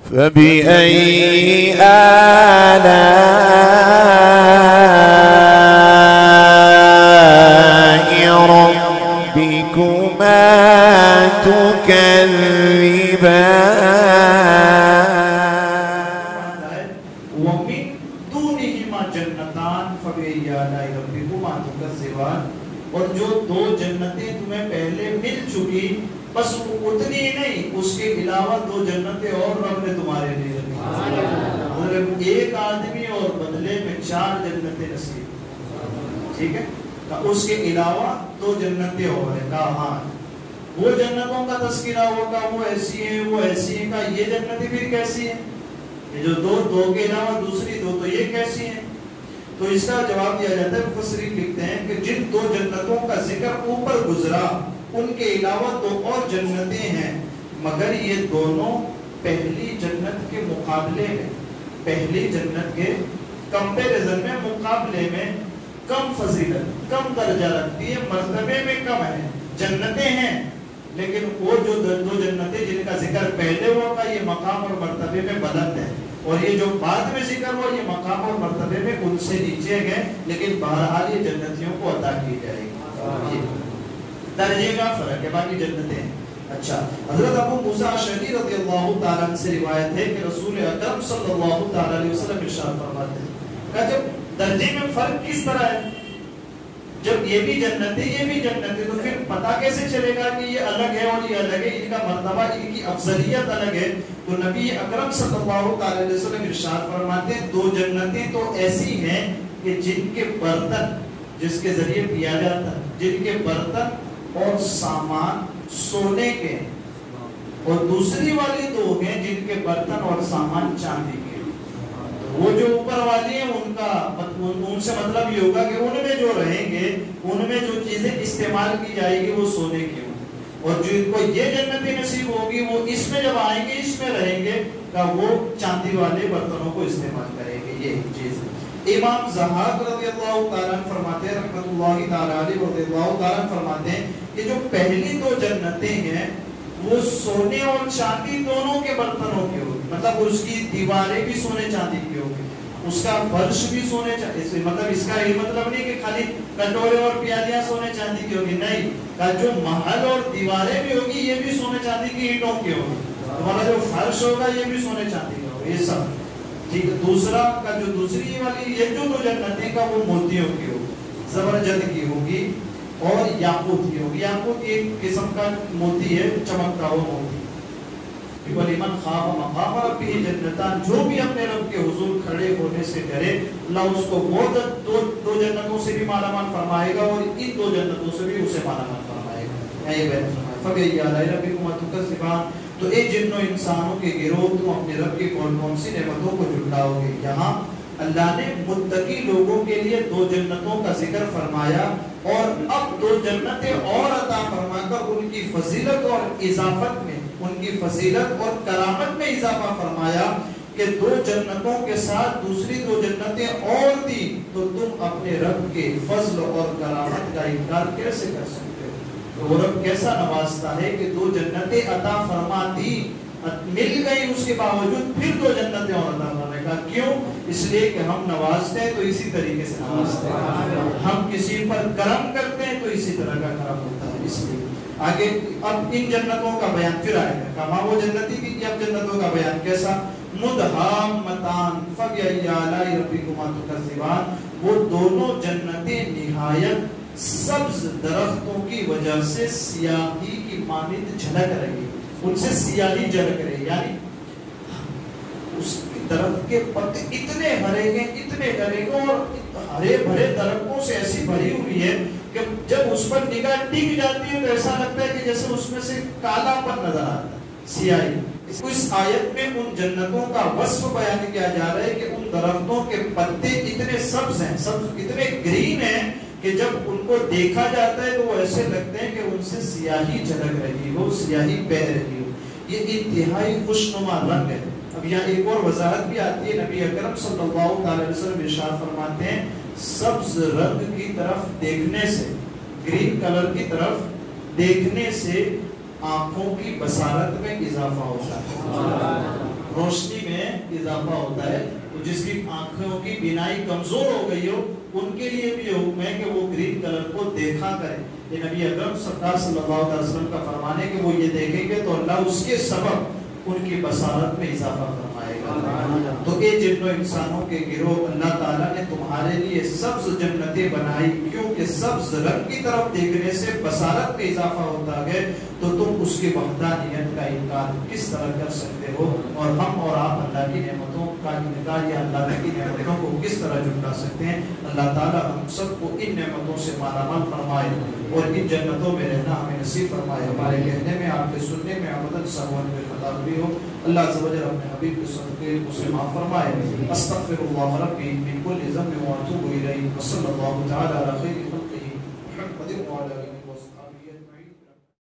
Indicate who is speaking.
Speaker 1: فبأي آلاء ربكما تكذبان
Speaker 2: ومن دونهما جنتان فبأي آلاء ربكما تكذبان اور جو دو جنتیں تمہیں پہلے مل چکی بس اتنی نہیں اس کے علاوہ دو جنتیں اور رب نے تمہارے لیے رکھی مطلب ایک آدمی اور بدلے میں 4 جنتیں نصیب ٹھیک ہے اس کے علاوہ 2 جنتیں اور ہیں کہا ہاں وہ جنتوں کا تذکرہ ہوگا وہ ایسی ہیں وہ ایسی ہیں کہا یہ جنتیں پھر کیسی ہیں یہ جو دو کے علاوہ دوسری 2 تو یہ کیسی ہیں تو اس کا جواب دیا جاتا ہے مفسرین لکھتے ہیں کہ جن 2 جنتوں کا ذکر اوپر گزرا ان کے علاوہ 2 اور جنتیں ہیں مگر یہ دونوں پہلی جنت کے مقابلے میں پہلی جنت کے کمپیریزن میں مقابلے میں کم فضیلت کم درجہ رکھتی ہے مرتبے میں کم ہے جنتیں ہیں لیکن وہ جو 2 جنتیں جن کا ذکر پہلے ہوا کا یہ مقام اور مرتبے میں بلند ہے اور یہ جو بعد میں ذکر ہوا یہ مقام اور مرتبے میں ان سے نیچے گئے لیکن بہرحال یہ جنتیوں کو عطا کی جائے گی درجے کا فرق ہے باقی جنتیں ہیں اچھا حضرت ابو موسیٰ اشعری رضی اللہ تعالیٰ عنہ سے روایت ہے کہ رسول اکرم صلی اللہ تعالیٰ علیہ وسلم ارشاد فرماتے ہیں کہ جب درجے میں فرق کس طرح ہے جب یہ بھی جنت ہے تو پھر پتہ کیسے چلے گا کہ یہ الگ ہے اور یہ الگ ہے ان کا مرتبہ ان کی افضلیت الگ ہے تو نبی اکرم صلی اللہ علیہ وسلم ارشاد فرماتے ہیں 2 جنتیں تو ایسی ہیں کہ جن کے برتن جس کے ذریعے پیا جاتا ہے جن کے برتن اور سامان سونے کے اور دوسری والی 2 ہیں جن کے برتن اور سامان چاندی کے وہ جو اوپر والی ہیں ان سے مطلب یہ ہوگا کہ ان میں جو رہیں گے ان میں جو چیزیں استعمال کی جائے گی وہ سونے کی ہوں اور جو ان کو یہ جنت نصیب ہوگی وہ اس میں جب آئیں گے اس میں رہیں گے کہ وہ چاندی والے برتنوں کو استعمال کریں گے یہ چیز امام زہاق رضی اللہ تعالیٰ فرماتے ہیں رحمت اللہ تعالیٰ علیہ رضی اللہ تعالیٰ فرماتے ہیں کہ جو پہلی 2 جنتیں ہیں وہ سونے اور چاندی دونوں کے برتنوں کے ہوگی مطلب اس کی دیواریں بھی سونے چاندی کی ہوگی اس کا فرش بھی سونے چاندی مطلب اس کا یہ مطلب نہیں کہ خالی کٹورے اور پیالیاں سونے چاندی کی ہوگی نہیں کہ جو محل اور دیواریں بھی ہوگی یہ بھی سونے چاندی کی اینٹوں کی ہوگی تمہارا جو فرش ہوگا یہ بھی سونے چاندی کا ہوگا یہ سب ٹھیک ہے دوسرا کا جو دوسری والی یہ جو 2 جنتیں کا وہ موتیوں کی ہوگی زبرجد کی ہوگی اور یاقوت کی ہوگی یاقوت ایک قسم کا موتی ہے چمکتا ہوا موتی وَلِمَنْ خَافَ مَقَامَ رَبِّهِ جَنَّتَانِ جو بھی اپنے رب کے حضور کھڑے ہونے سے ڈرے اللہ اس کو وہ 2 جنتوں سے بھی مالا مال فرمائے گا اور ان 2 جنتوں سے بھی اسے مالا مال فرمائے گا یہ بیان فرمایا فَبِأَيِّ آلَاءِ رَبِّكُمَا تُكَذِّبَانِ تو اے جنوں انسانوں کے گروہ تم اپنے رب کی کون سی نعمتوں کو جھٹلاؤ گے یہاں اللہ نے متقی لوگوں کے لیے 2 جنتوں کا ذکر فرمایا اور اب 2 جنتیں اور عطا فرما کر ان کی فضیلت اور اضافت میں ان کی فضیلت اور کرامت میں اضافہ فرمایا کہ 2 جنتوں کے ساتھ دوسری 2 جنتیں اور دی تو تم اپنے رب کے فضل اور کرامت کا انکار کیسے کر سکتے ہو تو رب کیسا نوازتا ہے کہ 2 جنتیں عطا فرما دی مل گئی اس کے باوجود پھر 2 جنتیں اور عطا فرمانے کا کیوں اس لیے کہ ہم نوازتے ہیں تو اسی طریقے سے نوازتے ہیں ہم کسی پر کرم کرتے ہیں تو اسی طرح کا کرم ہوتا ہے اس لیے آگے اب ان جنتوں کا بیان پھر آئے گا کہاں وہ جنتی کی اب جنتوں کا بیان کیسا مدہامتان فبأي آلاء ربكما تكذبان وہ دونوں جنتیں نہایت سبز درختوں کی وجہ سے سیاہی کی مانند جھلک رہی ان سے سیاہی جھلک رہی یعنی اس درخت کے پتے اتنے ہرے گے اور ہرے بھرے درختوں سے ایسی بھری ہوئی ہے کہ جب اس پر نگاہ ٹک جاتی ہے تو ایسا لگتا ہے کہ جیسے اس میں سے کالا پن نظر آتا ہے سیاہی اس آیت میں ان جنتوں کا وصف بیان کیا جا رہا ہے کہ ان درختوں کے پتے اتنے سبز ہیں اتنے گرین ہیں کہ جب ان کو دیکھا جاتا ہے تو وہ ایسے لگتے ہیں کہ ان سے سیاہی جھلک رہی ہو سیاہی بہ رہی ہو یہ انتہائی خوشنما رنگ ہے اب یہاں ایک اور وضاحت بھی آتی ہے نبی اکرم صلی اللہ علیہ وسلم ارشاد فرماتے ہیں سبز رنگ کی طرف دیکھنے سے گرین کلر کی طرف دیکھنے سے آنکھوں کی بصارت میں اضافہ ہوتا ہے روشنی میں اضافہ ہوتا ہے. تو جس کی آنکھوں کی بینائی کمزور ہو گئی ہو ان کے لیے بھی یہ حکم ہے کہ وہ گرین کلر کو دیکھا کریں. یہ نبی اکرم سرکار صلی اللہ علیہ وسلم کا فرمان ہے کہ وہ یہ دیکھیں گے تو اللہ اس کے سبب ان کی بصارت میں اضافہ فرمائے گا. تو یہ جن و انسانوں کے گروہ اللہ تعالیٰ نے تمہارے لیے سبز جنتیں بنائی کیونکہ سبز رنگ کی طرف دیکھنے سے بصارت میں اضافہ ہوتا ہے. تو تم اس کی وحدانیت کا انکار کس طرح کر سکتے ہو اور ہم اور آپ اللہ کی نعمتوں کا انکار یا اللہ کی نعمتوں کو کس طرح جھٹلا سکتے ہیں. اللہ تعالیٰ ہم سب کو ان نعمتوں سے مالا مال فرمائے اور ان جنتوں میں رہنا ہمیں نصیب فرمائے. ہمارے کہنے میں آپ کے سننے میں عمدن سہون میں خطا بھی ہو. اللہ عز و جل اپنے حبیب کے صدقے اسے معاف فرمائے. استغفر اللہ ربی من کل ذنب واتوب الیہ وصلی اللہ تعالی علی خیر